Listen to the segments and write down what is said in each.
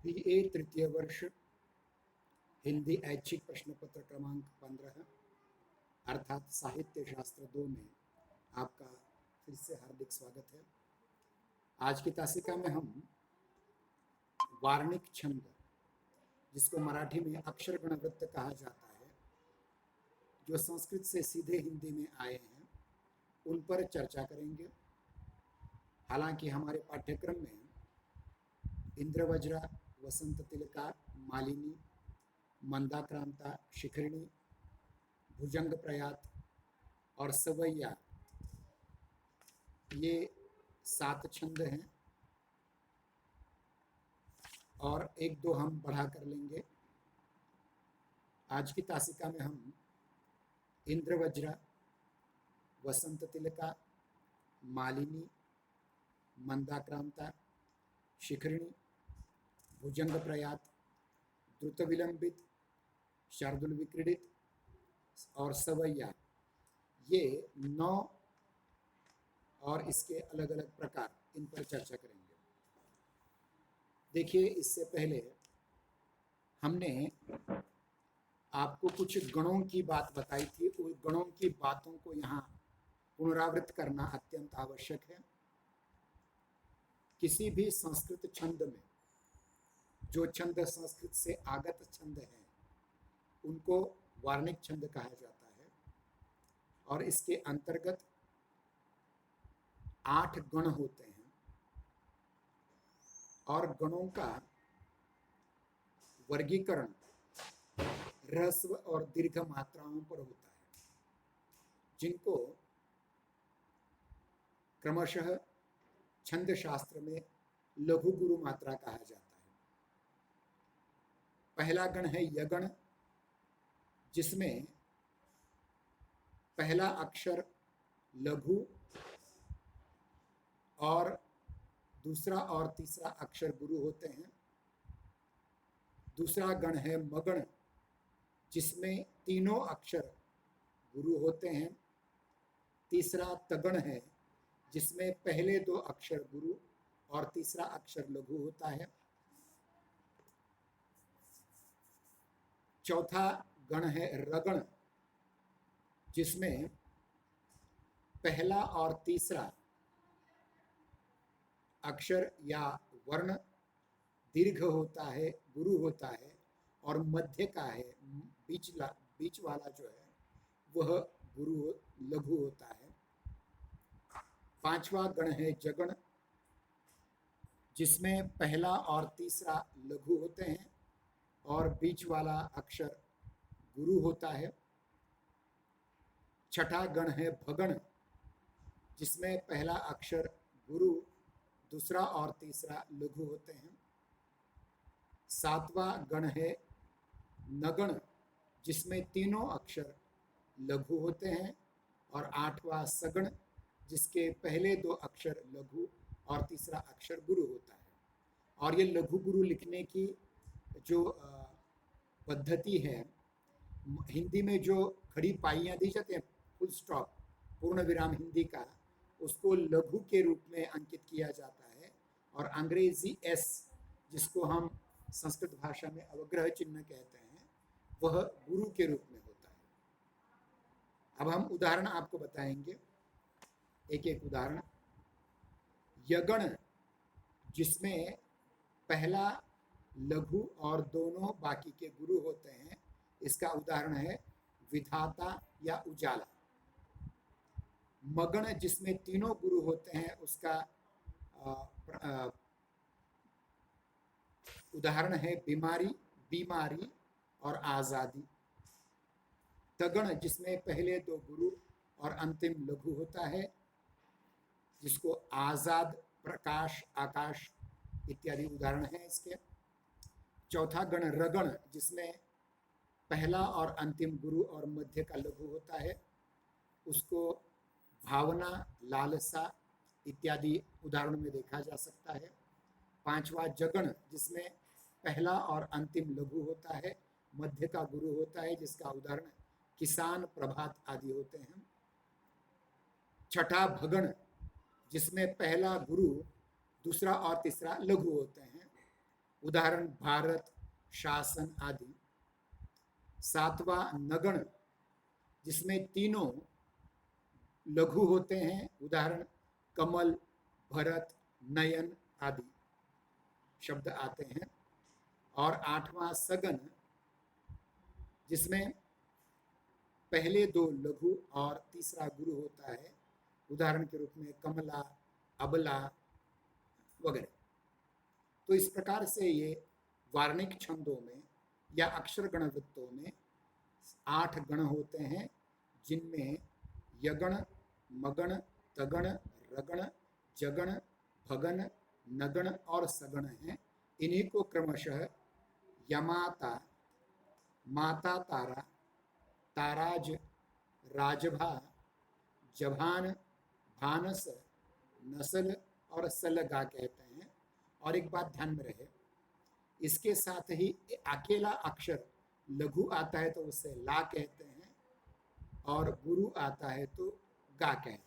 BA तृतीय वर्ष हिंदी ऐच्छिक प्रश्न पत्र क्रमांक 15 अर्थात साहित्य शास्त्र 2 में आपका फिर से हार्दिक स्वागत है। आज की तासिका में हम वार्णिक छंद, जिसको मराठी में अक्षरगण वृत्त कहा जाता है, जो संस्कृत से सीधे हिंदी में आए हैं, उन पर चर्चा करेंगे। हालांकि हमारे पाठ्यक्रम में इंद्रवज्रा, वसंत तिलका, मालिनी, मंदाक्रांता, शिखरिणी, भुजंग प्रयात और सवैया, ये 7 छंद हैं और 1-2 हम बढ़ा कर लेंगे। आज की तासिका में हम इंद्रवज्रा, वसंत तिलका, मालिनी, मंदाक्रांता, शिखरिणी, भुजंग प्रयात, द्रुत विलंबित, शार्दुल विक्रीडित और सवैया, ये 9 और इसके अलग अलग प्रकार, इन पर चर्चा करेंगे। देखिए, इससे पहले हमने आपको कुछ गणों की बात बताई थी। उन गणों की बातों को यहाँ पुनरावृत्त करना अत्यंत आवश्यक है। किसी भी संस्कृत छंद में जो छंद संस्कृत से आगत छंद हैं, उनको वार्णिक छंद कहा जाता है और इसके अंतर्गत 8 गण होते हैं और गणों का वर्गीकरण ह्रस्व और दीर्घ मात्राओं पर होता है, जिनको क्रमशः छंद शास्त्र में लघु गुरु मात्रा कहा जाता है। पहला गण है यगण, जिसमें पहला अक्षर लघु और दूसरा और तीसरा अक्षर गुरु होते हैं। दूसरा गण है मगण, जिसमें तीनों अक्षर गुरु होते हैं। तीसरा तगण है, जिसमें पहले 2 अक्षर गुरु और तीसरा अक्षर लघु होता है। चौथा गण है रगण, जिसमें पहला और तीसरा अक्षर या वर्ण दीर्घ होता है, गुरु होता है, और मध्य का है, बीच वाला जो है वह गुरु लघु होता है। पांचवा गण है जगण, जिसमें पहला और तीसरा लघु होते हैं और बीच वाला अक्षर गुरु होता है। छठा गण है भगण, जिसमें पहला अक्षर गुरु, दूसरा और तीसरा लघु होते हैं। सातवां गण है नगण, जिसमें तीनों अक्षर लघु होते हैं। और आठवां सगण, जिसके पहले 2 अक्षर लघु और तीसरा अक्षर गुरु होता है। और ये लघु गुरु लिखने की जो पद्धति है, हिंदी में जो खड़ी पाइयाँ दी जाती हैं, फुल स्टॉप, पूर्ण विराम हिंदी का, उसको लघु के रूप में अंकित किया जाता है। और अंग्रेजी एस, जिसको हम संस्कृत भाषा में अवग्रह चिन्ह कहते हैं, वह गुरु के रूप में होता है। अब हम उदाहरण आपको बताएंगे, एक एक उदाहरण। यगण, जिसमें पहला लघु और दोनों बाकी के गुरु होते हैं, इसका उदाहरण है विधाता या उजाला। मगण, जिसमें तीनों गुरु होते हैं, उसका उदाहरण है बीमारी और आजादी। तगण, जिसमें पहले 2 गुरु और अंतिम लघु होता है, जिसको आजाद, प्रकाश, आकाश इत्यादि उदाहरण हैं इसके। चौथा गण रगण, जिसमें पहला और अंतिम गुरु और मध्य का लघु होता है, उसको भावना, लालसा इत्यादि उदाहरण में देखा जा सकता है। पांचवा जगण, जिसमें पहला और अंतिम लघु होता है, मध्य का गुरु होता है, जिसका उदाहरण किसान, प्रभात आदि होते हैं। छठा भगण, जिसमें पहला गुरु, दूसरा और तीसरा लघु होते हैं। उदाहरण भारत, शासन आदि। सातवां नगण, जिसमें तीनों लघु होते हैं, उदाहरण कमल, भरत, नयन आदि शब्द आते हैं। और आठवां सगन, जिसमें पहले दो लघु और तीसरा गुरु होता है, उदाहरण के रूप में कमला, अबला वगैरह। तो इस प्रकार से ये वार्णिक छंदों में या अक्षर गणवृत्तों में 8 गण होते हैं, जिनमें यगण, मगण, तगण, रगण, जगण, भगन, नगण और सगण हैं। इन्हीं को क्रमशः यमाता, माता तारा, ताराज, राजभा, जभान, भानस, नसल और सलगा कहते हैं। और एक बात ध्यान में रहे, इसके साथ ही अकेला अक्षर लघु आता है तो उसे ला कहते हैं, और गुरु आता है तो गा कहते हैं।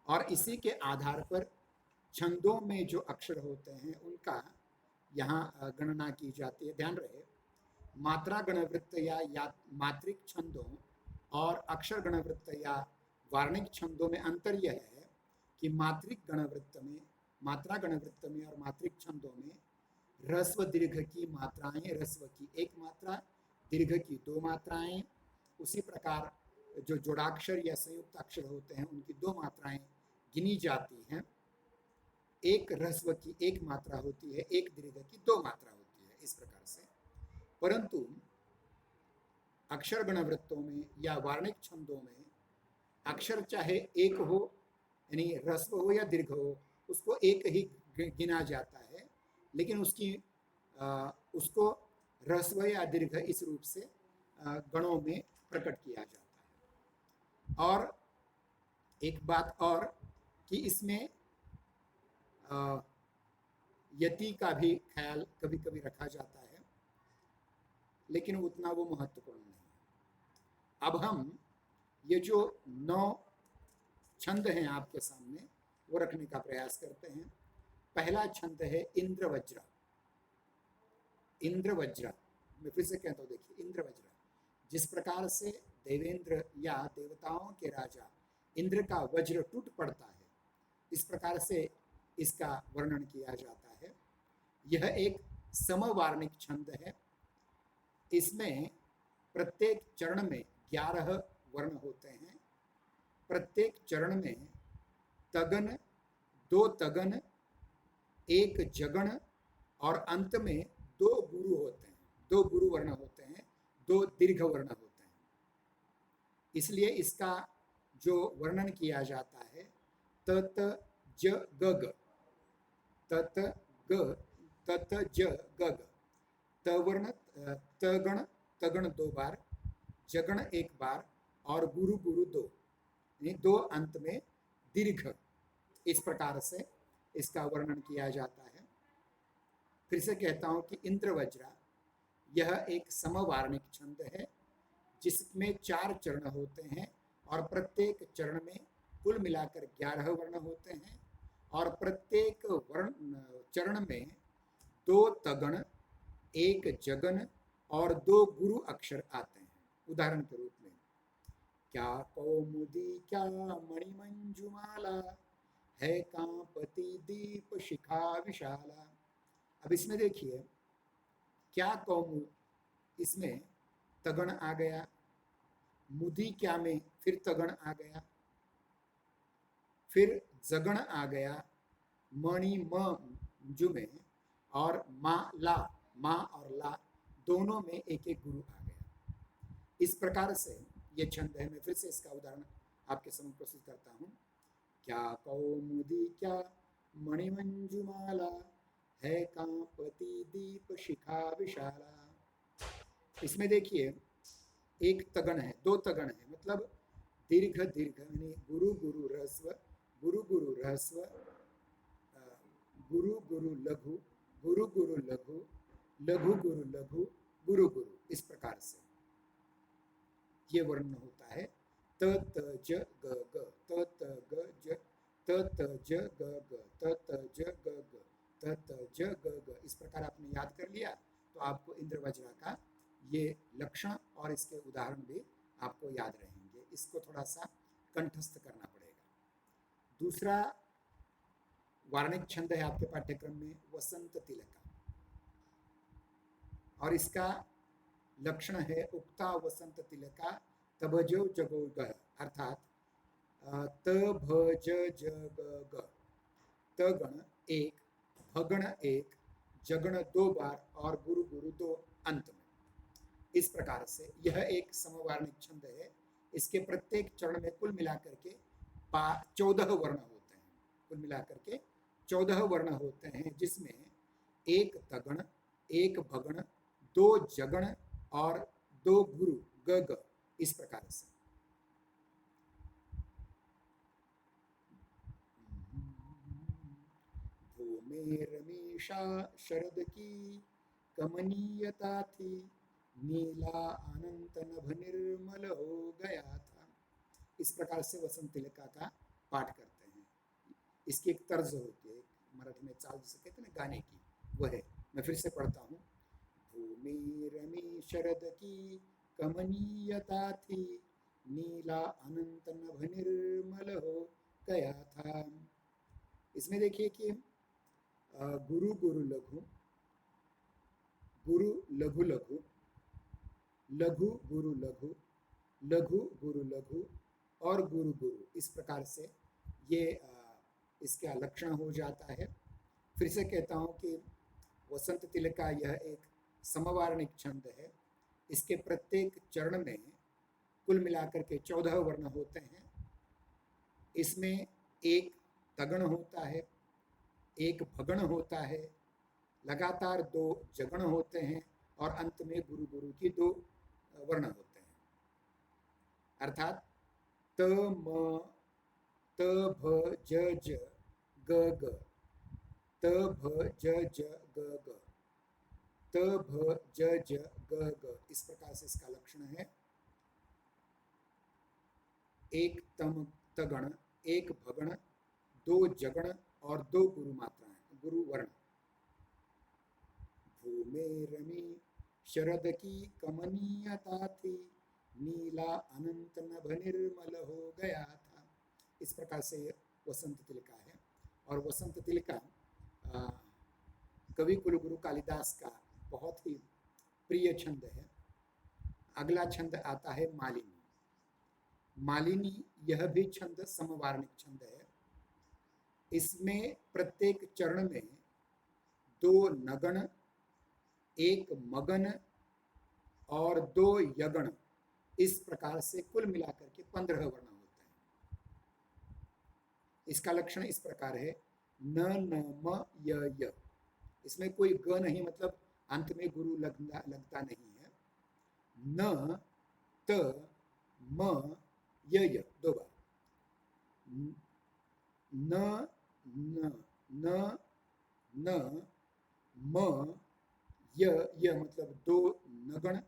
और इसी के आधार पर छंदों में जो अक्षर होते हैं उनका यहाँ गणना की जाती है। ध्यान रहे, मात्रा गणवृत्त या मात्रिक छंदों और अक्षर गणवृत्त या वार्णिक छंदों में अंतर यह है कि मात्रिक गणवृत्त में, मात्रा गणवृत्त में और मात्रिक छंदों में ह्रस्व दीर्घ की मात्राएं, ह्रस्व की एक मात्रा, दीर्घ की 2 मात्राएं, उसी प्रकार जो जोड़ाक्षर या संयुक्त अक्षर होते हैं उनकी 2 मात्राएं गिनी जाती हैं। एक ह्रस्व की 1 मात्रा होती है, एक दीर्घ की 2 मात्रा होती है, इस प्रकार से। परंतु अक्षर गणवृत्तों में या वार्णिक छंदों में अक्षर चाहे एक हो, यानी ह्रस्व हो या दीर्घ हो, उसको एक ही गिना जाता है, लेकिन उसको ह्रस्व या दीर्घ इस रूप से गणों में प्रकट किया जाता है। और एक बात और कि इसमें यति का भी ख्याल कभी कभी रखा जाता है, लेकिन उतना वो महत्वपूर्ण नहीं है। अब हम ये जो 9 छंद हैं आपके सामने, वो रखने का प्रयास करते हैं। पहला छंद है इंद्रवज्र। इंद्रवज्र, मैं फिर से कहता हूँ, देखिए इंद्रवज्र, जिस प्रकार से देवेंद्र या देवताओं के राजा इंद्र का वज्र टूट पड़ता है, इस प्रकार से इसका वर्णन किया जाता है। यह एक समवार्णिक छंद है। इसमें प्रत्येक चरण में 11 वर्ण होते हैं। प्रत्येक चरण में तगन, 2 तगन, 1 जगण और अंत में 2 गुरु होते हैं, 2 गुरु वर्ण होते हैं, 2 दीर्घ वर्ण होते हैं। इसलिए इसका जो वर्णन किया जाता है, तत ज ग, तत ग, तत ज ग, तवर्ण, तगण 2 बार, जगण 1 बार और गुरु गुरु 2, यानी 2 अंत में दीर्घ। इस प्रकार से इसका वर्णन किया जाता है। फिर से कहता हूं कि इंद्रवज्रा यह एक समवार्णिक छंद है, जिसमें 4 चरण होते हैं और प्रत्येक चरण में कुल मिलाकर 11 वर्ण होते हैं, और प्रत्येक वर्ण चरण में 2 तगण, 1 जगन और 2 गुरु अक्षर आते हैं। उदाहरण के रूप में, क्या कौमुदी क्या मणिमंजुमाला, है कांपति दीप शिखा विशाला। अब इसमें देखिए, क्या कौमु, इसमें तगण आ गया, मुदी क्या में फिर तगण आ गया, फिर जगण आ गया, मणि मंजू में, और माँ और ला दोनों में एक एक गुरु आ गया। इस प्रकार से ये छंद है। मैं फिर से इसका उदाहरण आपके समक्ष प्रस्तुत करता हूँ। क्या कौमुदी क्या मणिमंजुमाला, है कांपति दीप शिखा विशाला। इसमें देखिए, 1 तगण है, 2 तगण है, मतलब दीर्घ दीर्घ, यानी गुरु गुरु ह्रस्व, गुरु गुरु ह्रस्व, गुरु गुरु लघु, गुरु गुरु लघु, लघु गुरु लघु, गुरु गुरु, इस प्रकार से ये वर्णन होता है। त त ज ग ग, त त ग ज, त त ज ग ग, त त ज ग ग, त त ज ग ग, इस प्रकार आपने याद कर लिया तो आपको इंद्र वज्रा का ये लक्षण और इसके उदाहरण भी आपको याद रहेंगे। इसको थोड़ा सा कंठस्थ करना पड़ेगा। दूसरा वार्णिक छंद है आपके पाठ्यक्रम में वसंत तिलका, और इसका लक्षण है उक्ता वसंत तिलका तभजो जगो ग, अर्थात त भ ज ज ग ग, त गण एक, भगण एक, जगण 2 बार और गुरु गुरु 2 अंत में। इस प्रकार से यह एक समवार्णिक छंद है। इसके प्रत्येक चरण में कुल मिलाकर के 14 वर्ण होते हैं। कुल मिलाकर के 14 वर्ण होते हैं, जिसमें एक तगण, एक भगण, 2 जगण और 2 गुरु ग ग, इस प्रकार से। भूमिरमीषा शरद की कमनीयता थी, नीला अनंत नभ निर्मल हो गया था। इस प्रकार से वसंत तिलका का पाठ करते हैं। इसकी एक तर्ज होती है, मराठी में चाल जिसे कहते हैं ना गाने की, वह है। मैं फिर से पढ़ता हूँ। भूमि रमी शरद की कमनीयता थी, नीला अनंत नभ निर्मल हो गया था। इसमें देखिए कि गुरु गुरु लघु, गुरु लघु लघु, लघु गुरु लघु, लघु गुरु लघु और गुरु गुरु, इस प्रकार से ये इसका लक्षण हो जाता है। फिर से कहता हूँ कि वसंत तिलका यह एक समवार्णिक छंद है। इसके प्रत्येक चरण में कुल मिलाकर के 14 वर्ण होते हैं। इसमें एक तगण होता है, एक भगण होता है, लगातार 2 जगण होते हैं और अंत में गुरु गुरु की 2 वर्ण होते हैं। अर्थात त म, त भ ज ज ग ग, त भ ज ज ग ग, त भ ज ज ग ग, इस प्रकार से इसका लक्षण है। एक तम तगण, एक भगण, 2 जगण और 2 गुरु मात्राएं, गुरु वर्ण। भूमे रमी शरद की कमनीयता थी, नीला अनंत नभ निर्मल हो गया था। इस प्रकार से वसंत तिलका है। और वसंत तिलका कवि कुलगुरु कालिदास का बहुत ही प्रिय छंद है। अगला छंद आता है मालिनी। मालिनी यह भी छंद समवार्णिक छंद है। इसमें प्रत्येक चरण में 2 नगण, एक मगन और 2 यगण, इस प्रकार से कुल मिलाकर के 15 वर्ण होते हैं। इसका लक्षण इस प्रकार है न न म य। इसमें कोई ग नहीं, मतलब अंत में गुरु लगता नहीं है। न त म य 2 बार, न न न न म य मतलब 2 नगण,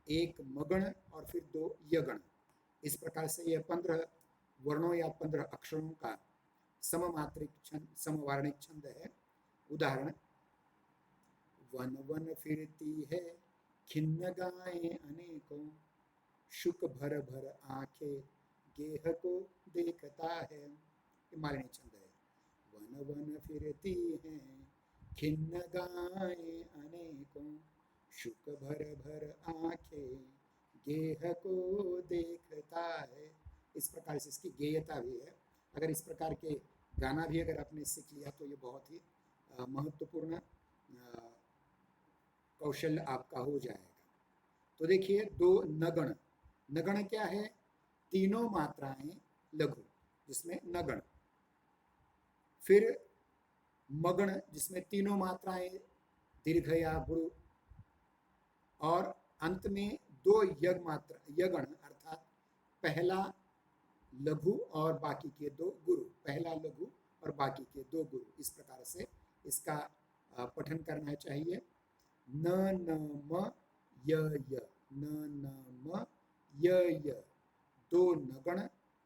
एक मगण और फिर 2 यगण। इस प्रकार से यह 15 वर्णों या 15 अक्षरों का सममात्रिक छंद, समवार्णिक छंद है। उदाहरण, वन वन फिरती है खिन्न गायें अनेकों, शुक भर भर आंखें गेह को देखता है। ये मालिनी छंद है। वन वन फिरती हैं खिन्न गायें अनेकों, शुक भर भर आंखें गेह को देखता है। इस प्रकार से इसकी गेयता भी है। अगर इस प्रकार के गाना भी अगर आपने सीख लिया तो ये बहुत ही महत्वपूर्ण कौशल आपका हो जाएगा। तो देखिए 2 नगण, नगण क्या है? तीनों मात्राएं लघु, जिसमें नगण। फिर मगण, जिसमें तीनों मात्राएं दीर्घ या गुरु, और अंत में 2 यग मात्रा, यगण, अर्थात पहला लघु और बाकी के 2 गुरु, पहला लघु और बाकी के 2 गुरु। इस प्रकार से इसका पठन करना चाहिए। न न म य, न न म य, 2 नगण,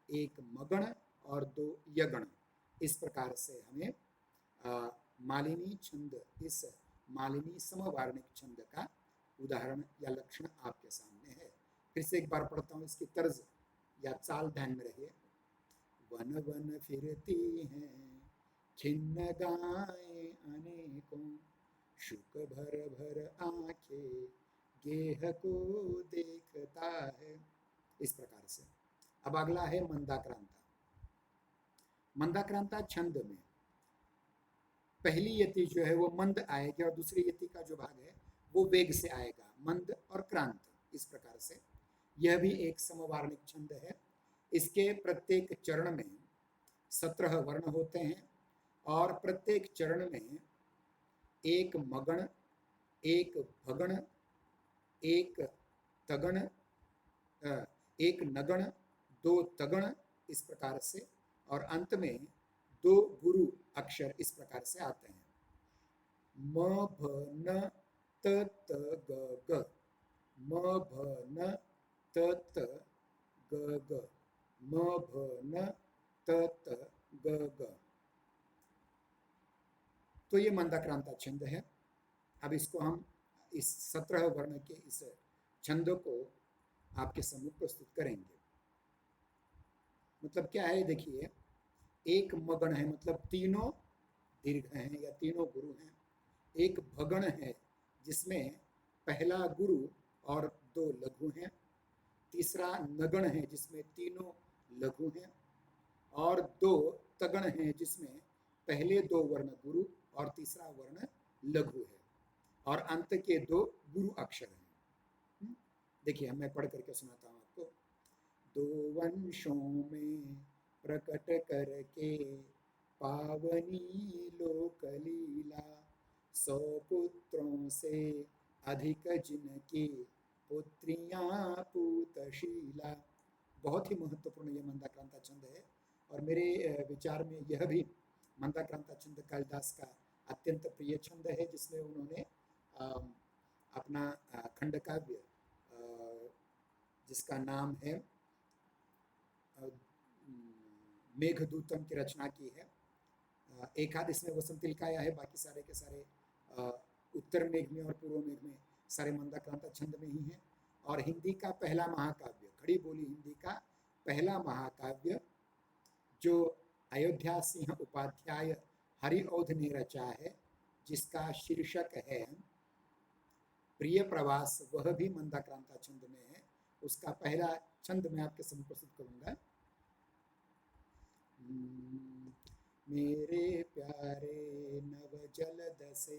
एक मगण और 2 यगण। इस प्रकार से हमें मालिनी छंद इस मालिनी समवार्णिक छंद का उदाहरण या लक्षण आपके सामने है। फिर से एक बार पढ़ता हूँ, इसकी तर्ज या चाल ध्यान में रहिए। वन वन फिरती हैं छिन्न गायें अनेकों, शुक भर भर आंखें गेह को देखता है। इस प्रकार से अब अगला है मंदाक्रांता। मंदाक्रांता छंद में पहली यति जो है वो मंद आएगी और दूसरी यति का जो भाग है वो वेग से आएगा, मंद और क्रांत। इस प्रकार से यह भी एक समवार्णिक छंद है। इसके प्रत्येक चरण में 17 वर्ण होते हैं और प्रत्येक चरण में एक मगण, एक भगण, एक तगण, एक नगण, 2 तगण, इस प्रकार से, और अंत में 2 गुरु अक्षर इस प्रकार से आते हैं। म भ न त त ग ग, म भ न त त ग ग, म भ न त त ग ग। तो ये मंदाक्रांता छंद है। अब इसको हम इस 17 वर्ण के इस छंद को आपके सम्मुख प्रस्तुत करेंगे। मतलब क्या है, देखिए, एक मगण है, मतलब तीनों दीर्घ हैं या तीनों गुरु हैं। एक भगण है जिसमें पहला गुरु और 2 लघु हैं। तीसरा नगण है जिसमें तीनों लघु हैं, और 2 तगण हैं जिसमें पहले 2 वर्ण गुरु और तीसरा वर्ण लघु है, और अंत के 2 गुरु अक्षर हैं। देखिए, मैं पढ़ करके सुनाता हूँ आपको। 2 वंशों में प्रकट करके पावनी लोक लीला, 100 पुत्रों से अधिक जिनकी पुत्रियां पूतशीला। बहुत ही महत्वपूर्ण ये मंदाक्रांता छंद है, और मेरे विचार में यह भी मंदाक्रांता छंद कालिदास का अत्यंत प्रिय छंद है, जिसमें उन्होंने अपना खंड काव्य जिसका नाम है मेघदूतम की रचना की है। एक आध इसमें वसंतिलकाया है, बाकी सारे के सारे उत्तर मेघ में और पूर्व मेघ में सारे मंदाक्रांता छंद में ही हैं। और हिंदी का पहला महाकाव्य, खड़ी बोली हिंदी का पहला महाकाव्य जो अयोध्या सिंह उपाध्याय हरिऔध ने रचा है, जिसका शीर्षक है प्रिय प्रवास, वह भी मंदाक्रांता छंद में है। उसका पहला छंद मैं आपके सम्मुख प्रस्तुत करूंगा। मेरे प्यारे नव जलद से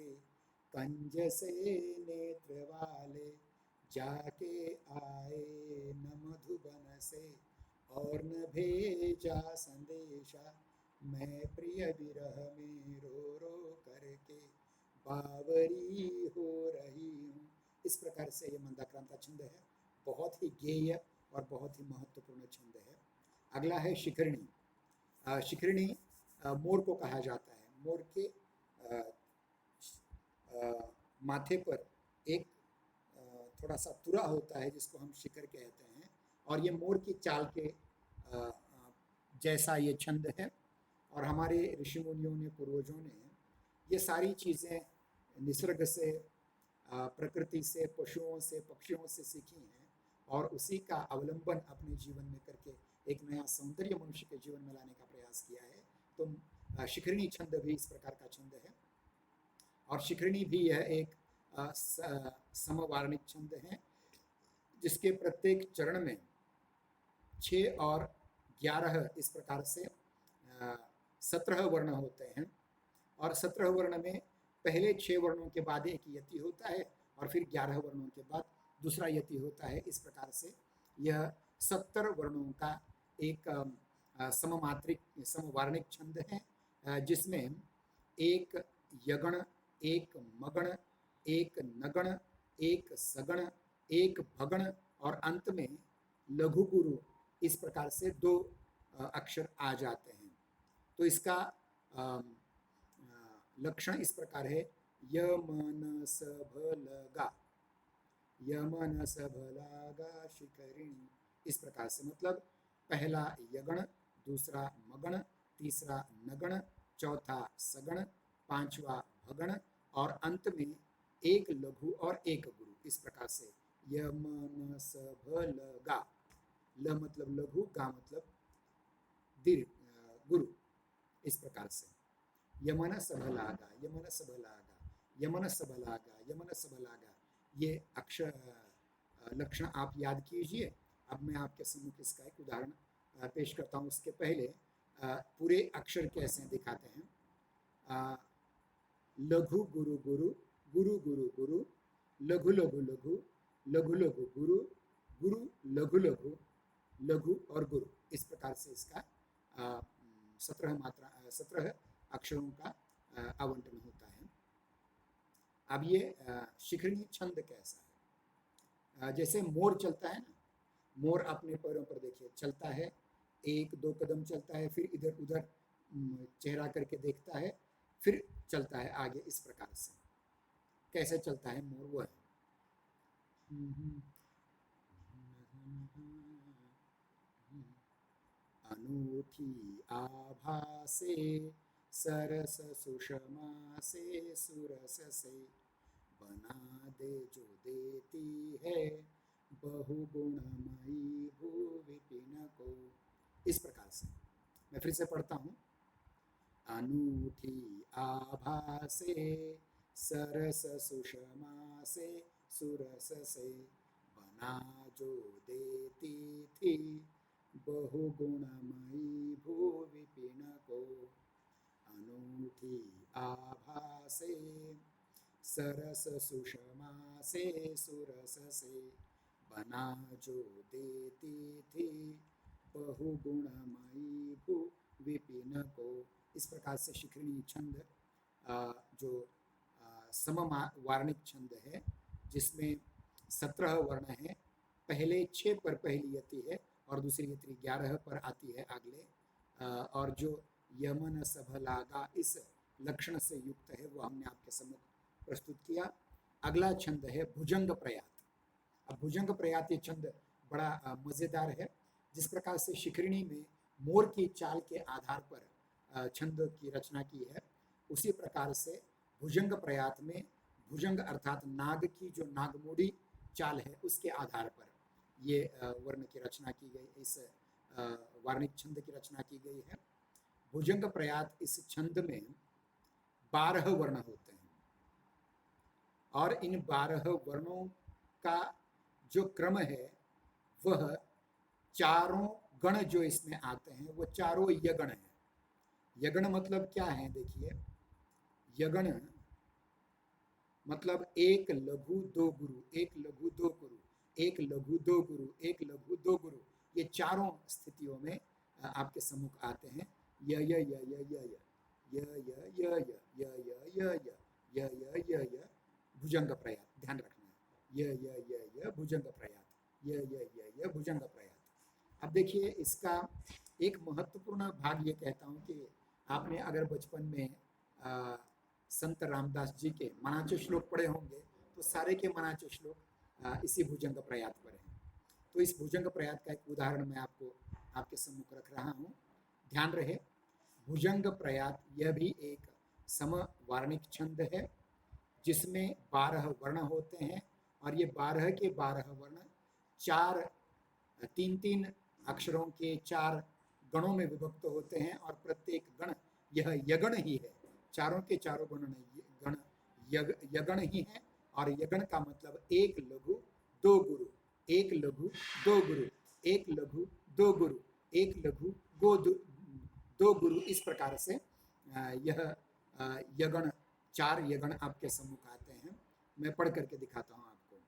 कंज से नेत्र वाले, जाके आए न मधुबन से और न भेजा संदेशा, मैं प्रिय विरह में रो रो करके बावरी हो रही हूँ। इस प्रकार से ये मंदाक्रांता छंद है। बहुत ही गेय और बहुत ही महत्वपूर्ण छंद है। अगला है शिखरिणी। शिखरिणी मोर को कहा जाता है। मोर के माथे पर एक थोड़ा सा तुरा होता है जिसको हम शिखर कहते हैं, और ये मोर की चाल के जैसा ये छंद है। और हमारे ऋषि मुनियों ने, पूर्वजों ने ये सारी चीज़ें निसर्ग से, प्रकृति से, पशुओं से, पक्षियों से सीखी हैं, और उसी का अवलंबन अपने जीवन में करके एक नया सौंदर्य मनुष्य के जीवन में लाने का प्रयास किया है। तो शिखरिणी छंद भी इस प्रकार का छंद है। और शिखरिणी भी यह एक समवार्णिक छंद है, जिसके प्रत्येक चरण में 6 और 11 इस प्रकार से 17 वर्ण होते हैं। और 17 वर्ण में पहले 6 वर्णों के बाद एक यति होता है, और फिर 11 वर्णों के बाद दूसरा यति होता है। इस प्रकार से यह 70 वर्णों का एक सममात्रिक समवार्णिक छंद है, जिसमें एक यगण, एक मगण, एक नगण, एक सगण, एक भगण और अंत में लघु गुरु, इस प्रकार से 2 अक्षर आ जाते हैं। तो इसका लक्षण इस प्रकार है। यमन सभलगा, यमन सभलगा शिखरिणी। इस प्रकार से मतलब पहला यगण, दूसरा मगण, तीसरा नगण, चौथा सगण, पांचवा हगण और अंत में एक लघु और एक गुरु। इस प्रकार से यमन सभ ल गा, ल मतलब लघु, गा मतलब दीर्घ, गुरु। इस प्रकार से यमन सबलागा, यमन सबलागा, यमन सबलागा, यमन सबलागा, ये अक्षर लक्षण आप याद कीजिए। अब मैं आपके सम्मुख इसका एक उदाहरण पेश करता हूँ। उसके पहले पूरे अक्षर कैसे दिखाते हैं। लघु गुरु गुरु, गुरु गुरु गुरु, लघु लघु लघु, लघु लघु गुरु, गुरु लघु लघु, लघु और गुरु। इस प्रकार से इसका 17 अक्षरों का आवंटन होता है। अब ये शिखरणी छंद कैसा है। जैसे मोर चलता है ना, मोर अपने पैरों पर देखिए चलता है, 1-2 कदम चलता है, फिर इधर उधर चेहरा करके देखता है, फिर चलता है आगे। इस प्रकार से कैसे चलता है मोर, वो है अनूठी आभा से सरस सुषमा से सुरस से बना दे जो देती है बहुगुणमयी भू विपिन को। इस प्रकार से मैं फिर से पढ़ता हूँ। अनूठी आभा से सरस सुषमा से सुरस से बना जो देती थी बहुगुणमयी भू विपिन को। अनूठी आभा से सरस सुषमा से सुरस से बना जो देती थी बहुगुणमयी भू विपिन को। इस प्रकार से शिखरणी छंद जो समवार्णिक छंद है, जिसमें 17 वर्ण है। पहले 6 पर पहली यति है और दूसरी यति 11 पर आती है अगले। और जो यमन सभलागा इस लक्षण से युक्त है वो हमने आपके सम्मुख प्रस्तुत किया। अगला छंद है भुजंग प्रयात। अब भुजंग प्रयात ये छंद बड़ा मज़ेदार है। जिस प्रकार से शिखरणी में मोर की चाल के आधार पर छंद की रचना की है, उसी प्रकार से भुजंग प्रयात में भुजंग अर्थात नाग की जो नागमोड़ी चाल है उसके आधार पर ये वर्ण की रचना की गई, इस वार्णिक छंद की रचना की गई है। भुजंग प्रयात इस छंद में 12 वर्ण होते हैं और इन 12 वर्णों का जो क्रम है वह चारों गण जो इसमें आते हैं वो चारों यगण हैं। यगण मतलब क्या है, देखिए यगण मतलब एक लघु दो गुरु, एक लघु दो गुरु, एक लघु दो गुरु, एक लघु दो गुरु। ये चारों स्थितियों में आपके सम्मुख आते हैं। य य य य य य य य य य य य य य य य भुजंग प्रयात, ध्यान रखना है। य य य य भुजंग प्रयात, य य य य भुजंग प्रयात। अब देखिए इसका एक महत्वपूर्ण भाग ये कहता हूँ कि आपने अगर बचपन में संत रामदास जी के मनाचे श्लोक पढ़े होंगे तो सारे के मनाचे श्लोक इसी भुजंग प्रयात पर हैं। तो इस भुजंग प्रयात का एक उदाहरण मैं आपको आपके सम्मुख रख रहा हूँ, ध्यान रहे। भुजंग प्रयात यह भी एक समवार्णिक छंद है जिसमें 12 वर्ण होते हैं और ये 12 के 12 वर्ण 3-3 अक्षरों के 4 गणों में विभक्त होते हैं और प्रत्येक गण यह यगण ही है। चारों के चारों गण यगण ही है और यगण का मतलब एक लघु दो गुरु, एक लघु दो गुरु, एक लघु दो गुरु, एक लघु दो गुरु। इस प्रकार से यह यगण 4 यगण आपके सम्मुख आते हैं। मैं पढ़ करके दिखाता हूँ आपको।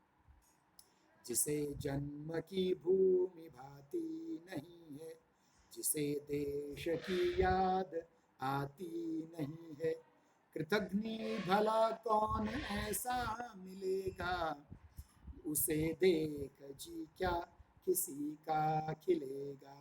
जिसे जन्म की भूमि भाती नहीं है, जिसे देश की याद आती नहीं है, कृतघ्नि भला कौन ऐसा मिलेगा, उसे देख जी क्या किसी का खिलेगा।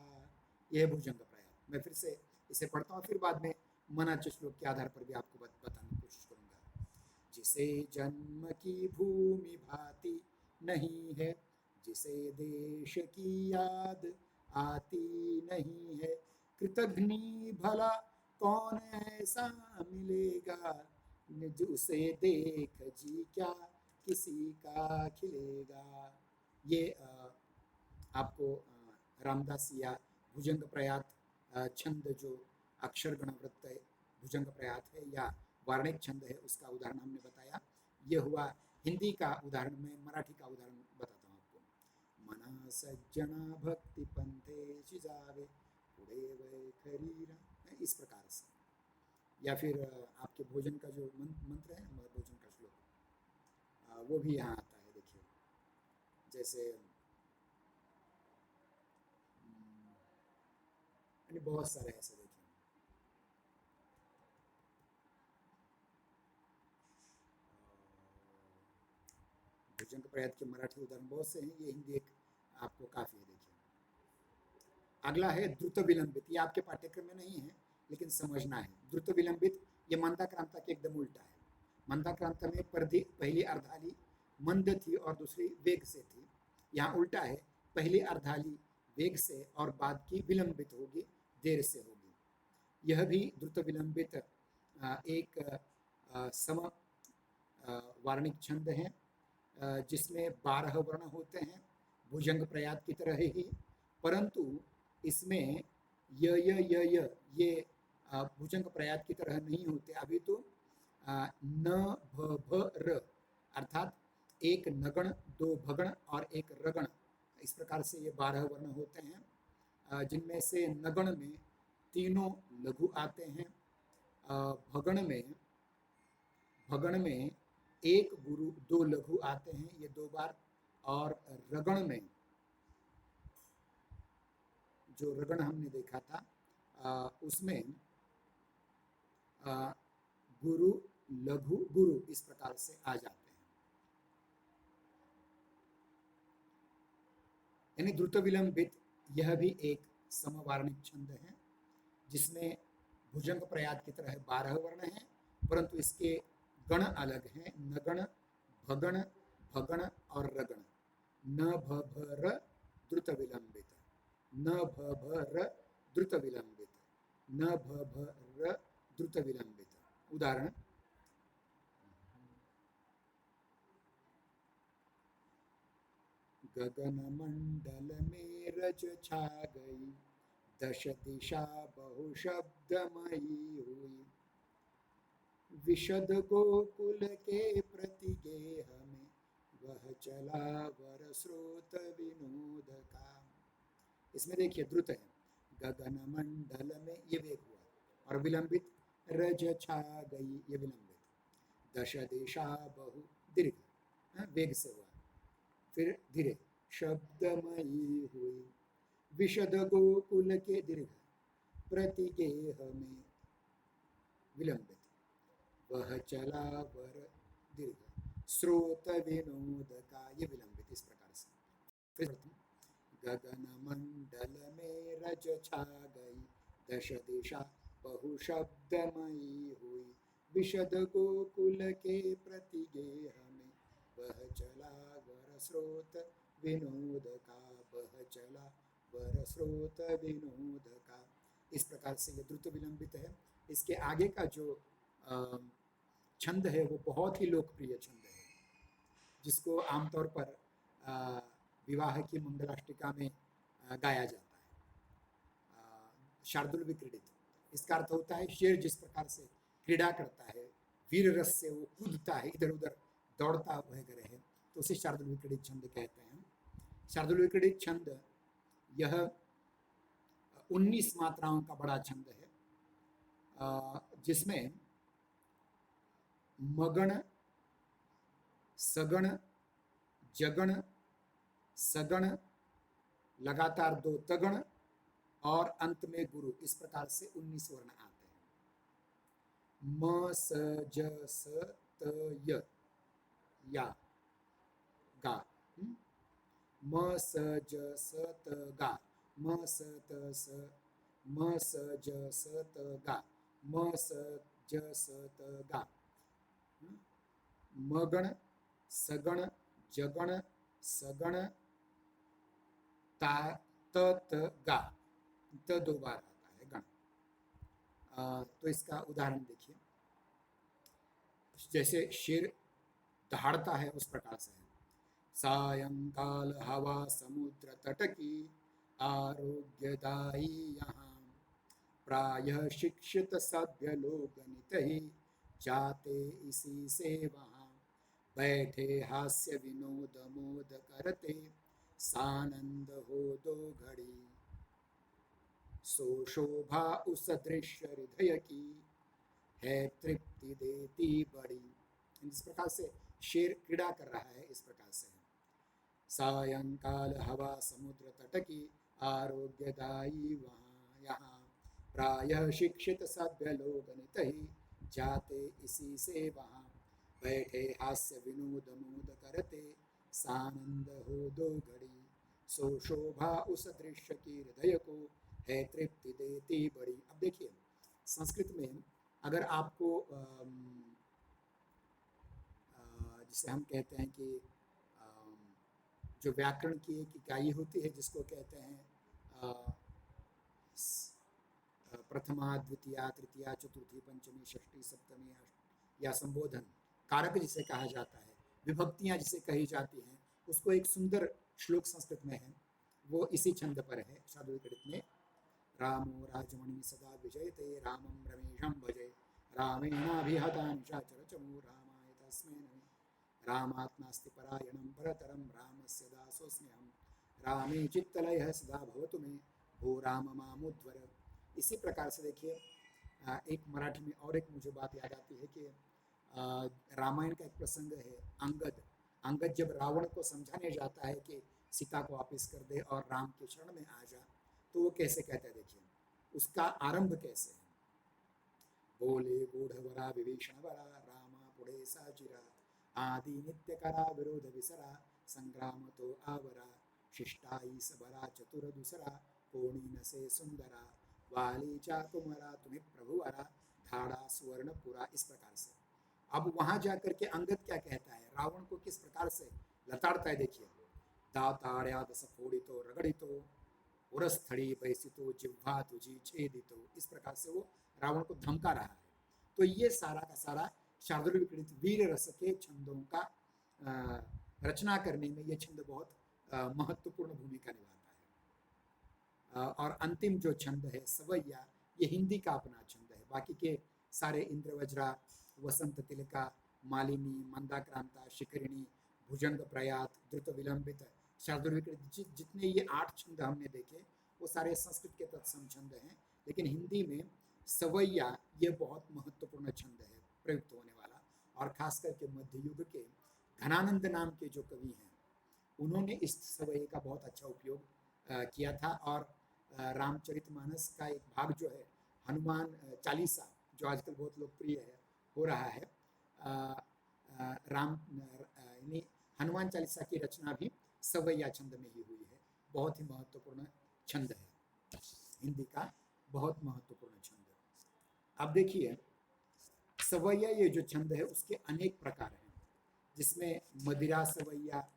यह भुजंग प्रयात। मैं फिर से इसे पढ़ता हूँ, फिर बाद में मनाचे श्लोक के आधार पर भी आपको बताने की कोशिश करूँगा। जिसे जन्म की भूमि भाती नहीं है, जिसे देश की याद आती नहीं है, कृतघ्नि भला कौन ऐसा मिलेगा, निज उसे देख जी क्या किसी का खिलेगा। ये आपको रामदास या भुजंग प्रयात छंद जो अक्षर गणवृत्त भुजंग प्रयात है या वार्णिक छंद है उसका उदाहरण हमने बताया। ये हुआ हिंदी का उदाहरण। मैं मराठी का उदाहरण बताता हूँ आपको। मना सज्जना भक्ति पंथे जावे पुढे वै खरीरा, इस प्रकार से। या फिर आपके भोजन का जो मंत्र है हमारे भोजन का श्लोक, वो भी यहाँ आता है। देखिए जैसे बहुत सारे ऐसे देखिए भुजंग प्रयात के मराठी उदाहरण बहुत से हैं, ये हिंदी एक आपको काफ़ी है। देखिए अगला है द्रुत विलंबित। ये आपके पाठ्यक्रम में नहीं है लेकिन समझना है। द्रुत विलंबित ये मंदा क्रांता के एकदम उल्टा है। मंदा क्रांता में पहली अर्धाली मंद थी और दूसरी वेग से थी। यहाँ उल्टा है, पहली अर्धाली वेग से और बाद की विलंबित होगी, देर से होगी। यह भी द्रुत विलंबित एक सम वार्णिक छंद है जिसमें 12 वर्ण होते हैं भुजंग प्रयात की तरह ही, परंतु इसमें ये भुजंग प्रयात की तरह नहीं होते। अभी तो न भ भ र अर्थात एक नगण, दो भगण और एक रगण, इस प्रकार से ये 12 वर्ण होते हैं जिनमें से नगण में तीनों लघु आते हैं, भगण में एक गुरु दो लघु आते हैं, ये 2 बार, और रगण में जो रगण हमने देखा था उसमें गुरु लघु गुरु इस प्रकार से आ जाते हैं। यानी द्रुत विलंबित यह भी एक समवार्णिक छंद है जिसमें भुजंग प्रयात की तरह 12 वर्ण हैं, परंतु इसके गण अलग हैं, नगण, भगण, भगण और रगण। न भ भ र द्रुत विलंबित, न भ भ र द्रुत विलंबित, न भ भ र द्रुत विलंबित। उदाहरण गगन मंडल में रज छा गई, दश दिशा बहु शब्दमयी हुई, विशद गोकुल के प्रति गेह में वह चला वर स्रोत विनोद का। इसमें देखिए द्रुत है, गगन मंडल में ये वेग हुआ, और विलंबित रज छा गई ये विलंबित, दश दिशा बहु दीर्घ वेग से हुआ, फिर धीरे शब्दमयी हुई, विशद गोकुल के दीर्घ प्रतिगेह में विलंबित, वह चला वर दीर्घ स्रोत विनोद का ये विलंबित, इस प्रकार से। फिर गगन मंडल में रज छा गई, दश दिशा बहु शब्दमयी हुई, विशद गोकुल के प्रतिगेह में वह चला वर स्रोत विनोद का, वह चला वर स्रोत विनोद का। इस प्रकार से ये द्रुत विलंबित है। इसके आगे का जो छंद है वो बहुत ही लोकप्रिय छंद है जिसको आमतौर पर विवाह की मंगलाष्टिका में गाया जाता है, शार्दुल विक्रीडित। इसका अर्थ होता है शेर जिस प्रकार से क्रीड़ा करता है, वीर रस से वो कूदता है, इधर उधर दौड़ता वगैरह है, तो उसे शार्दुल विक्रीडित छंद कहते हैं। शार्दुल विक्रीडित छंद यह 19 मात्राओं का बड़ा छंद है जिसमें मगण, सगण, जगण, सगण, लगातार 2 तगण और अंत में गुरु, इस प्रकार से 19 वर्ण आते हैं। म स ज स त य या गा, म स ज स त गा, म स त स, म स ज स त गा, म स ज स त गा, मगण, सगण, जगण, सगण, ता त त गा, त 2 बार आता है गण। तो इसका उदाहरण देखिए, जैसे शेर दहाड़ता है उस प्रकार से है। सायंकाल हवा समुद्र तट की आरोग्यदायी यहाँ, प्रायः शिक्षित सभ्य लोग नित ही जाते इसी से वहाँ, बैठे हास्य विनोद मोद करते सानंद हो दो घड़ी, सो शोभा उस दृश्य हृदय की है तृप्ति देती बड़ी। इस प्रकार से शेर क्रीड़ा कर रहा है, इस प्रकार से है। सायंकाल हवा समुद्र तट की आरोग्यदायी वहाँ यहाँ, प्रायः शिक्षित सभ्य लोग नित ही जाते इसी से वहाँ, बैठे हास्य विनोद मोद करते सानंद हो दो घड़ी, सो शोभा उस दृश्य की हृदय को है तृप्ति देती बड़ी। अब देखिए संस्कृत में अगर आपको जिसे हम कहते हैं कि जो व्याकरण की एक इकाई होती है जिसको कहते हैं प्रथमा द्वितीया तृतीया चतुर्थी पंचमी षष्ठी सप्तमी या संबोधन कारक जिसे कहा जाता है, विभक्तियां जिसे कही जाती हैं, उसको एक सुंदर श्लोक संस्कृत में है, वो इसी छंद पर है शार्दूलकृत में। रामो राजमणि सदा विजयते रामं रमेशं भजे, रामेणाभिहता निशाचर चमू रामाय तस्मै नमः, रामात्मास्ति परायणं परतरं रामस्य दासोऽस्म्यहं, रामे चित्तलयः सदा भवतु मे भो राम मामुद्वर। इसी प्रकार से देखिए एक मराठी में और एक मुझे बात याद आती है कि रामायण का एक प्रसंग है, अंगद जब रावण को समझाने जाता है कि सीता को वापस कर दे और राम के शरण में आ जा, तो वो कैसे कहता है, देखिए उसका आरंभ कैसे है। बोले गूढ़वरा विभीषण वरा रामा पुढे साचिरा, आदि नित्य करा विरोध विसरा, संग्राम तो आवरा, शिष्टाई सबरा चतुर दूसरा, कोणी नसे सुंदरा, वाली चाकुमरा तुम्हें प्रभुवरा, धाड़ा सुवर्णपुरा। इस प्रकार से अब वहां जाकर के अंगद क्या कहता है, रावण को किस प्रकार से लताड़ता है, देखिए दाताड़या दस फोड़ितो रगड़ितो उरस्थड़ी बैसितो जिह्वा तुझी छेदितो। इस प्रकार से वो रावण को धमका रहा है। तो ये सारा का सारा शार्दूल वीर रस के छंदों का रचना करने में ये छंद बहुत महत्वपूर्ण भूमिका निभाता है। और अंतिम जो छंद है सवैया, ये हिंदी का अपना छंद है। बाकी के सारे इंद्रवज्रा, वसंत तिलका, मालिनी, मंदाक्रांता, शिखरिणी, भुजंग प्रयात, द्रुत विलंबित, शार्दूल जितने ये 8 छंद हमने देखे वो सारे संस्कृत के तत्सम छंद हैं, लेकिन हिंदी में सवैया ये बहुत महत्वपूर्ण छंद है प्रयुक्त होने वाला। और खास करके मध्य युग के घनानंद नाम के जो कवि हैं उन्होंने इस सवैये का बहुत अच्छा उपयोग किया था। और रामचरितमानस का एक भाग जो है हनुमान चालीसा, जो आजकल बहुत लोकप्रिय है हो रहा है, हनुमान चालीसा की रचना भी सवैया छंद में ही हुई है। बहुत ही महत्वपूर्ण छंद है, हिंदी का बहुत महत्वपूर्ण छंद। अब देखिए सवैया ये जो छंद है उसके अनेक प्रकार हैं, जिसमें मदिरा सवैया,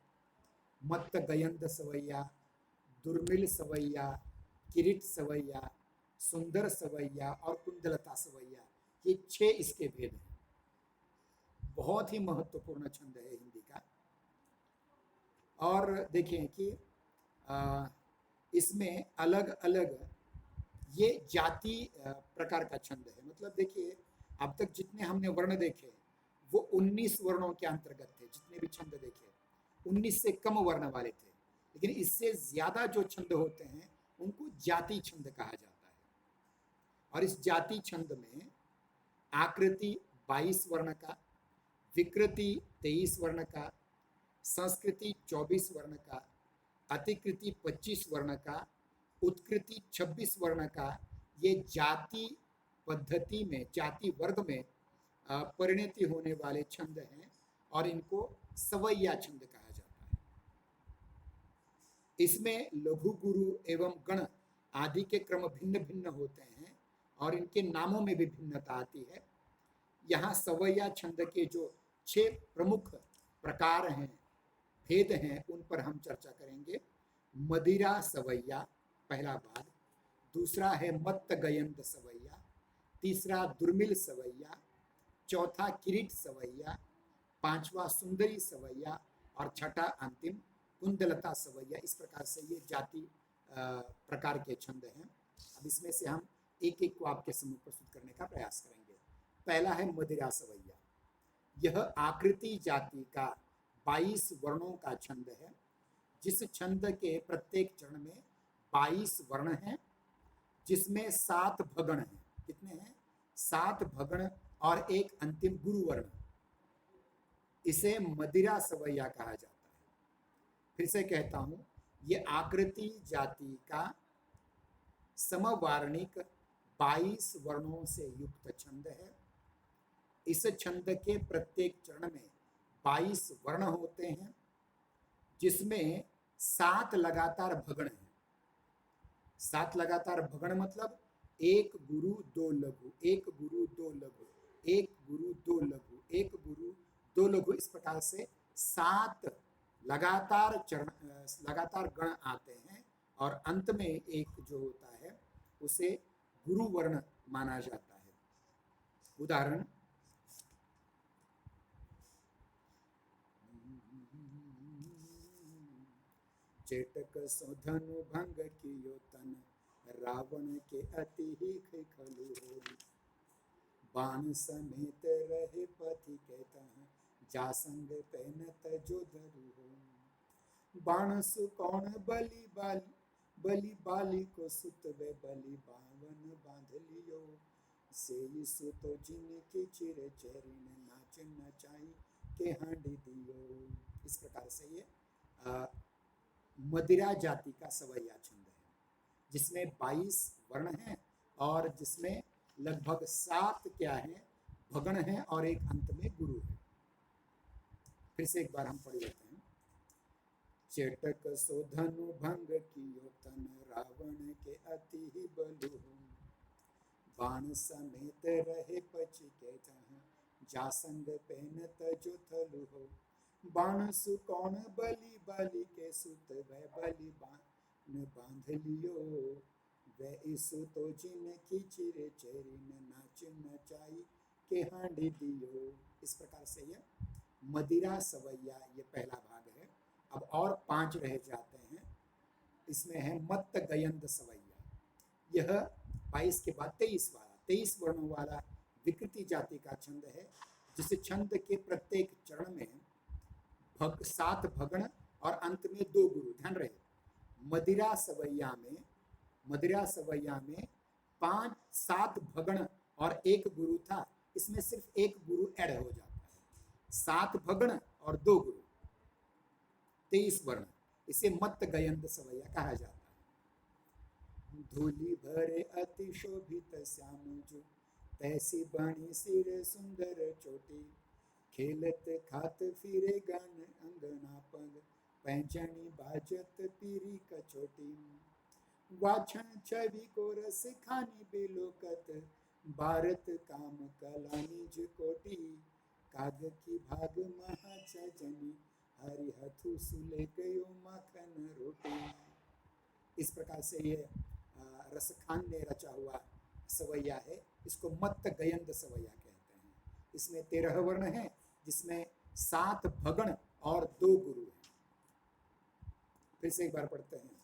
मत्त गयंद सवैया, दुर्मिल सवैया, किरीट सवैया, सुंदर सवैया और कुंडलता सवैया, ये 6 इसके भेद हैं। बहुत ही महत्वपूर्ण छंद है हिंदी का। और देखें कि इसमें अलग अलग ये जाति प्रकार का छंद है। मतलब देखिए अब तक जितने हमने वर्ण देखे वो 19 वर्णों के अंतर्गत थे, जितने भी छंद देखे 19 से कम वर्ण वाले थे, लेकिन इससे ज्यादा जो छंद होते हैं उनको जाति छंद कहा जाता है। और इस जाति छंद में आकृति 22 वर्ण का, विकृति 23 वर्ण का, संस्कृति 24 वर्ण का, अतिकृति 25 वर्ण का, उत्कृति 26 वर्ण का, ये जाति पद्धति में, जाति वर्ग में परिणति होने वाले छंद हैं और इनको सवैया छंद कहा जाता है। इसमें लघु गुरु एवं गण आदि के क्रम भिन्न भिन्न होते हैं और इनके नामों में भी भिन्नता आती है। यहाँ सवैया छंद के जो 6 प्रमुख प्रकार हैं, भेद हैं, उन पर हम चर्चा करेंगे। मदिरा सवैया पहला भाग, दूसरा है मत्त गयंद सवैया, तीसरा दुर्मिल सवैया, चौथा किरीट सवैया, पांचवा सुंदरी सवैया और छठा अंतिम कुंदलता सवैया। इस प्रकार से ये जाति प्रकार के छंद हैं। अब इसमें से हम एक एक को आपके समूह प्रस्तुत करने का प्रयास करेंगे। पहला है मदिरा सवैया। यह आकृति जाति का 22 वर्णों का छंद है, जिस छंद के प्रत्येक चरण में 22 वर्ण हैं, जिसमें 7 भगण हैं। कितने हैं? 7 भगण और एक अंतिम गुरु वर्ण। इसे मदिरा सवैया कहा जाता है। फिर से कहता हूं, ये आकृति जाति का समवार्णिक 22 वर्णों से युक्त छंद है। इस छंद के प्रत्येक चरण में 22 वर्ण होते हैं, जिसमें 7 लगातार भगण हैं। 7 लगातार भगण मतलब एक गुरु दो लघु, एक गुरु दो लघु, एक गुरु दो लघु, एक गुरु दो लघु। इस प्रकार से 7 लगातार गण आते हैं और अंत में एक जो होता है उसे गुरु वर्ण माना जाता है। उदाहरण, चेटक सो धनु भंग कियो तन, रावण के अति ही खलु होरी। बाण समेत रहे पथि के तह, जासंग पहनत जो धरु हो। बाण सुकौन बलि बाली, बलि बाली को सुत वे बलि बावन बांध लियो। से सुतो जिनकी चिर चरिन, नाच नचाई के हांडी दियो। इस प्रकार से ये मदिरा जाति का सवैया छंद है, जिसमें 22 वर्ण हैं और जिसमें लगभग 7 क्या है भगण हैं और एक अंत में गुरु है। फिर से एक बार हम पढ़ लेते हैं। चेटक सो धनु भंग कियो तन, रावण के अति ही बलु हो। बाण समेत रहे पचि के तह, जासंग पहनत जो थलु हो। बाण सुकौन बलि बाली के सुत, वह बलि बाण बांध लियो। वह सुतो जिनकी चिर चरिन, नाच नचाई के हांडी दियो। इस प्रकार से ये मदिरा सवैया ये पहला भाग है। अब और 5 रह जाते हैं। इसमें है मत्त गयंद सवैया। यह 22 के बाद 23 वाला 23 वर्णों वाला विकृति जाति का छंद है, जिस छंद के प्रत्येक चरण में 7 भगण और अंत में 2 गुरु। ध्यान रहे, मदिरा सवैया में 7 भगण और 1 गुरु था। इसमें सिर्फ 1 गुरु ऐड हो जाता है। 7 भगण और 2 गुरु, 23 वर्ण। इसे मत्त गयंद सवैया कहा जाता है। धूलि भरे अति शोभित श्याम जो, तैसी बणी सिर सुंदर चोटी। खेलत खात फिरे गान अंगना पग, पैंजनी बाजत पीरी कचोटी। वाछन छवि को रस खानी बिलोकत, भारत काम कला निज कोटि। काग की भाग महा सजनी, हरि हथु सुले गयो माखन रोटी। इस प्रकार से ये रसखान ने रचा हुआ सवैया है। इसको मत्त गयंद सवैया कहते हैं। इसमें 13 वर्ण हैं, जिसमें 7 भगण और 2 गुरु हैं। फिर से एक बार पढ़ते हैं।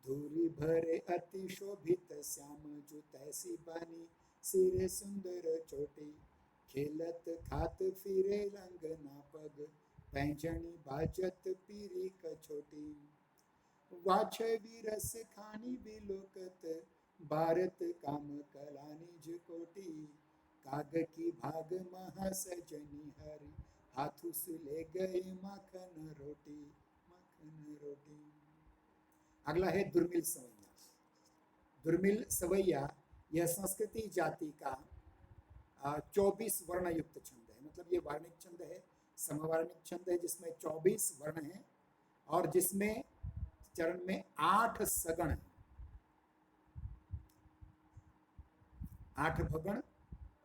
धूलि भरे अति शोभित श्याम जो, तैसी बानी सिरे सुंदर चोटी। खेलत खात फिरे रंगना पग, पैंजनी बाजत पीरी कछोटी। वाछवी रस खानी बिलोकत, भारत काम कला निज कोटि। काग की भाग महा सजनी, हरि हाथु सुले गए माखन रोटी, माखन रोटी। अगला है दुर्मिल सवैया। दुर्मिल सवैया यह संस्कृति जाति का 24 वर्ण युक्त छंद है। मतलब ये वार्णिक छंद है, समवार्णिक छंद है, जिसमें 24 वर्ण हैं और जिसमें चरण में 8 सगण हैं। 8 भगण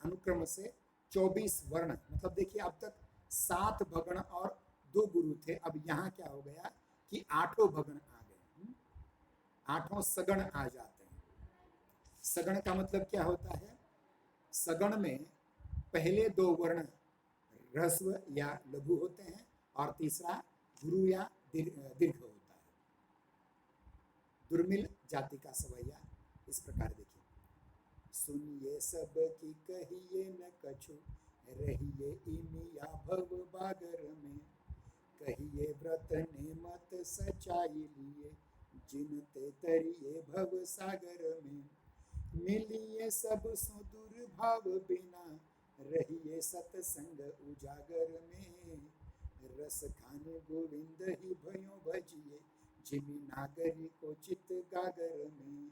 अनुक्रम से 24 वर्ण। मतलब देखिए, अब तक 7 भगण और 2 गुरु थे। अब यहाँ क्या हो गया कि 8 भगण आ गए, 8 सगण आ जाते हैं। सगण का मतलब क्या होता है? सगण में पहले दो वर्ण ह्रस्व या लघु होते हैं और तीसरा गुरु या दीर्घ होता है। दुर्मिल जाति का सवैया इस प्रकार देखिए। सुनिए सब की कहिए न कछु, रहिए इमिया भव बागर में। कहिए व्रत ने मत सचाई लिए, जिनते तरिए भव सागर में। मिलिए सब सुदूर भाव बिना, रहिए सतसंग उजागर में। रस खाने गोविंद ही भयो भजिए, जिमि नागरी को चित गागर में।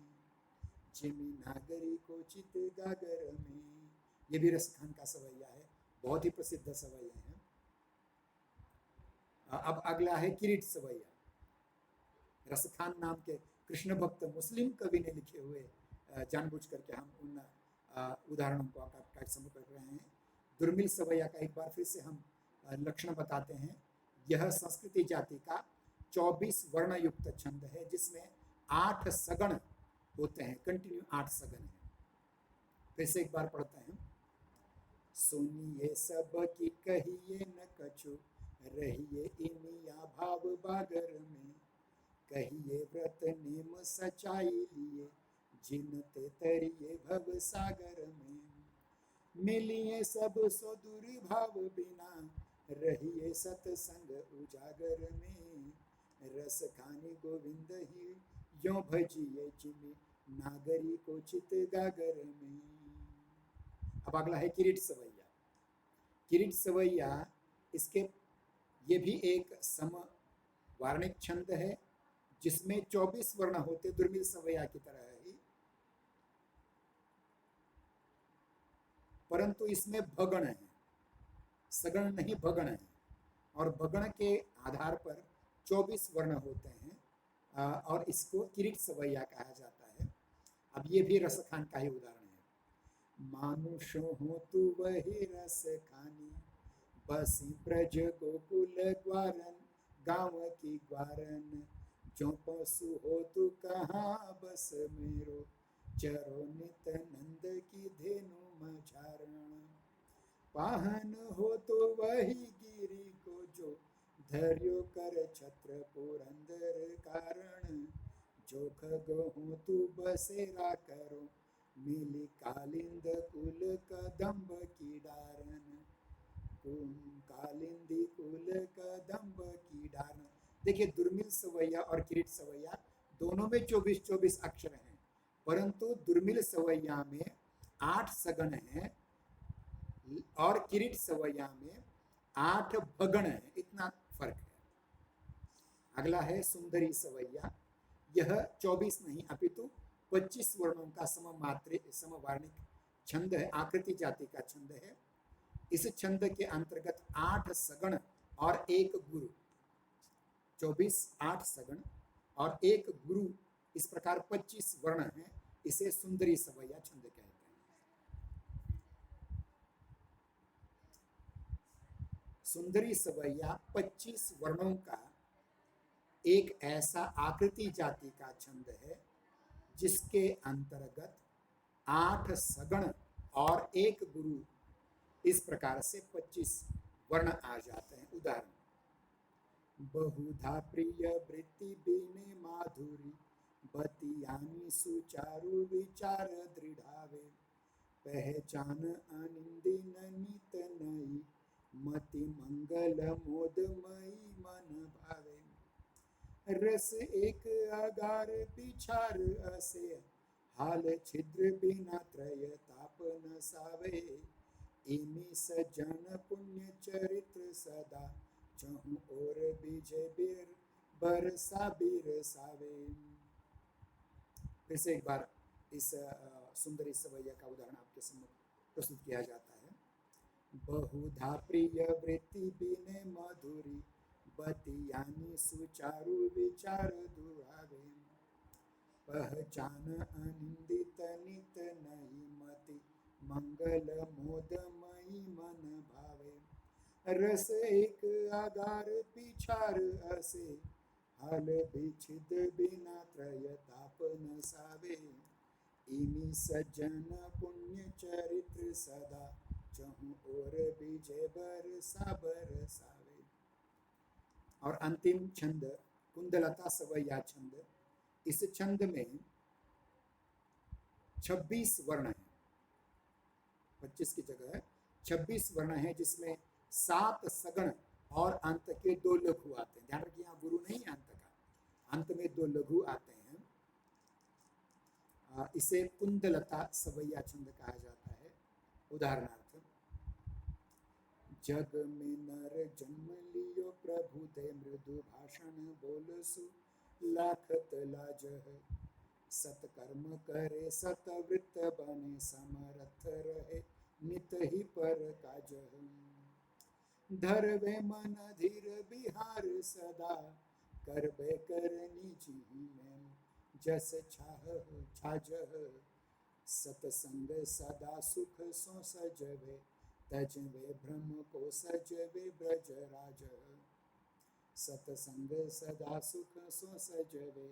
जिमि नागरी को चित गागर में। ये भी रसखान का सवैया है, बहुत ही प्रसिद्ध सवैया है। अब अगला है किरीट सवैया। रसखान नाम के कृष्ण भक्त मुस्लिम कवि ने लिखे हुए, जानबूझ करके हम उन उदाहरणों को आपका समूह कर रहे हैं। दुर्मिल सवैया का एक बार फिर से हम लक्षण बताते हैं। यह संस्कृति जाति का 24 वर्ण युक्त छंद है, जिसमें 8 सगण होते हैं, कंटिन्यू 8 सगण है। फिर से एक बार पढ़ते हैं। सुनिए सब की कहिए न कछु, रहिए इमिया भाव बागर में। कहिए व्रत नेम सचाई लिए, जिनते तरिए भव सागर में। मिलिए सब सुदूर भाव बिना, रहिए सतसंग उजागर में। रस खानी गोविंद ही यो भजिए, जिमि नागरी को चित गागर में। अब अगला है किरीट सवैया। किरीट सवैया ये भी एक सम वार्णिक छंद है, जिसमें 24 वर्ण होते, दुर्मिल सवैया की तरह ही, परंतु इसमें भगण है, सगण नहीं भगण है। और भगण के आधार पर 24 वर्ण होते हैं और इसको किरीट सवैया कहा जाता है। अब ये भी रसखान का ही उदाहरण है। मानुषो हो तू वही रस खानी, बसी ब्रज गोकुल ग्वारन। गाँव की ग्वारन जो पशु हो तू कहाँ बस मेरो, चरो नित नंद की धेनु मझारण। पाहन हो तो वही गिरी को जो, धैर्यो कर छत्र पुरंदर कारण। जो खग हो तू बसेरा करो, मिली कालिंद कुल कदम्ब की डारन। कालिंदी कुल कदम्ब की डारन। देखिए, दुर्मिल सवैया और किरीट सवैया दोनों में 24-24 अक्षर हैं, परंतु दुर्मिल सवैया में 8 सगण हैं और किरीट सवैया में 8 भगण है। इतना फर्क है। अगला है सुंदरी सवैया। यह 24 नहीं अपितु 25 वर्णों का समवार्णिक छंद है, आकृति जाति का छंद है। इस छंद के अंतर्गत 8 सगण और 1 गुरु, 24 8 सगण और 1 गुरु, इस प्रकार 25 वर्ण हैं। इसे सुंदरी सवैया छंद कहते हैं। सुंदरी सवैया 25 वर्णों का एक ऐसा आकृति जाति का छंद है, जिसके अंतर्गत 8 सगण और 1 गुरु, इस प्रकार से 25 वर्ण आ जाते हैं। उदाहरण: बहुधा प्रिय वृत्ति बीने माधुरी, बतियानी सुचारु विचार दृढ़ावे। पहचान अनिंदी नित नई, मति मंगल मोदमयी मन भावे। रस एक आगार पिछार असे, हाल छिद्र बिना त्रय ताप न सावे। इमी सज्जन पुण्य चरित्र सदा, चहु और बीजे बीर बरसा बीर सावे। फिर से एक बार इस सुंदरी सवैया का उदाहरण आपके सम्मुख प्रस्तुत किया जाता है। बहुधा प्रिय वृत्ति बिने मधुरी, बतियानी सुचारु विचार दुरावे। पहचान अनिंदित नित नहीं, मति मंगल मोदमयी मन भावे। रस एक आगार पिछार असे, हाल विच्छिद बिना त्रय ताप न सावे। इमी सज्जन पुण्य चरित्र सदा, चहु और बीजे बरसा बरसावे। और अंतिम छंद कुंदलता सवैया छंद। इस छंद में 26 वर्ण है, 25 की जगह 26 वर्ण है, जिसमें 7 सगण और अंत के 2 लघु आते हैं। ध्यान रखिए, यहाँ गुरु नहीं है अंत का, अंत में 2 लघु आते हैं। इसे कुंदलता सवैया छंद कहा जाता है। उदाहरणार्थ, जग में नर जन्म लियो प्रभु दे मृदु भाषण बोलसु लाखत लाजह। सत्कर्म करे सतवृत्त बने समर्थ रहे नित ही पर काजह। धरवे मन धीर बिहार सदा करबे करनी जी में जस छाह छाजह। सतसंग सदा सुख सो सजवे तजवे भ्रम को सजवे ब्रज राज। सतसंग सदा सुख सो सजवे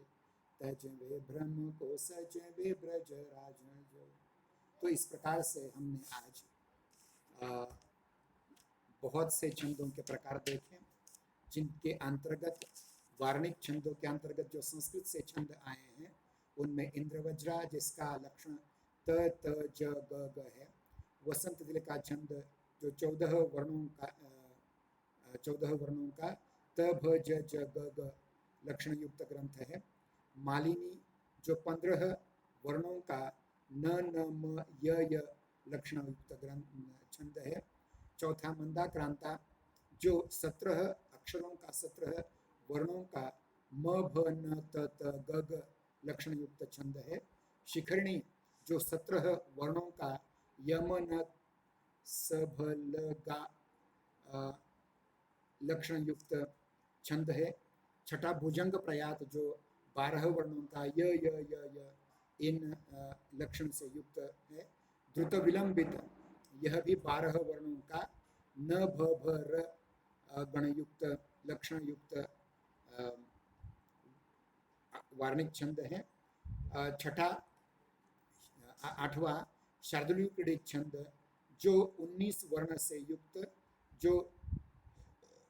तजवे भ्रम को सजवे ब्रज राज। तो इस प्रकार से हमने आज बहुत से छंदों के प्रकार देखे, जिनके अंतर्गत वार्णिक छंदों के अंतर्गत जो संस्कृत से छंद आए हैं उनमें इंद्रवज्रा, जिसका लक्षण त त ज ग ग है। वसंत दिल का छंद जो 14 वर्णों का त भ ज ज ग ग लक्षण युक्त ग्रंथ है। मालिनी जो 15 वर्णों का न न म य लक्षण युक्त ग्रंथ छंद है। चौथा मंदाक्रांता जो 17 अक्षरों का 17 वर्णों का म भ न त त ग ग लक्षण युक्त छंद है। शिखरणी जो 17 वर्णों का यम न स भ ल गा लक्षण युक्त छंद है। छठा भुजंग प्रयात जो 12 वर्णों का य इन लक्षण से युक्त है। द्रुत विलंबित यह भी 12 वर्णों का न भ भ र गणयुक्त लक्षण युक्त वार्णिक छंद है। छठा 8वां शार्दूल क्रीडित छंद जो 19 वर्ण से युक्त, जो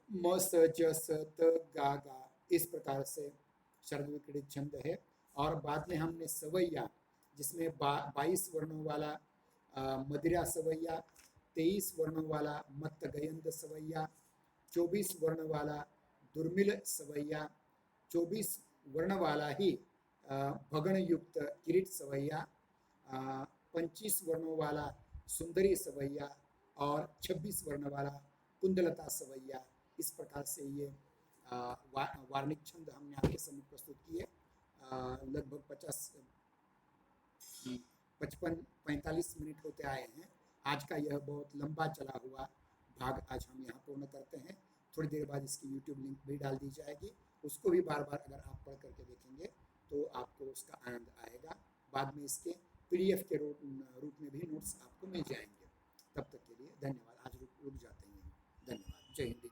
म स ज स त गा गा इस प्रकार से शार्दूल क्रीडित छंद है। और बाद में हमने सवैया, जिसमें 22 वर्णों वाला मदिरा सवैया, 23 वर्णों वाला मत्त गयंद सवैया, 24 वर्ण वाला दुर्मिल सवैया, 24 वर्ण वाला ही भगण युक्त किरीट सवैया, 25 वर्णों वाला सुंदरी सवैया और 26 वर्ण वाला कुंदलता सवैया। इस प्रकार से ये वार्णिक छंद हमने आपके सम्मुख प्रस्तुत किए। लगभग 55-45 मिनट होते आए हैं। आज का यह बहुत लंबा चला हुआ भाग आज हम यहाँ पूर्ण करते हैं। थोड़ी देर बाद इसकी YouTube लिंक भी डाल दी जाएगी, उसको भी बार बार अगर आप पढ़ करके देखेंगे तो आपको उसका आनंद आएगा। बाद में इसके PDF के रूप में भी नोट्स आपको मिल जाएंगे। तब तक के लिए धन्यवाद। आज रुक जाते हैं। धन्यवाद। जय हिंद।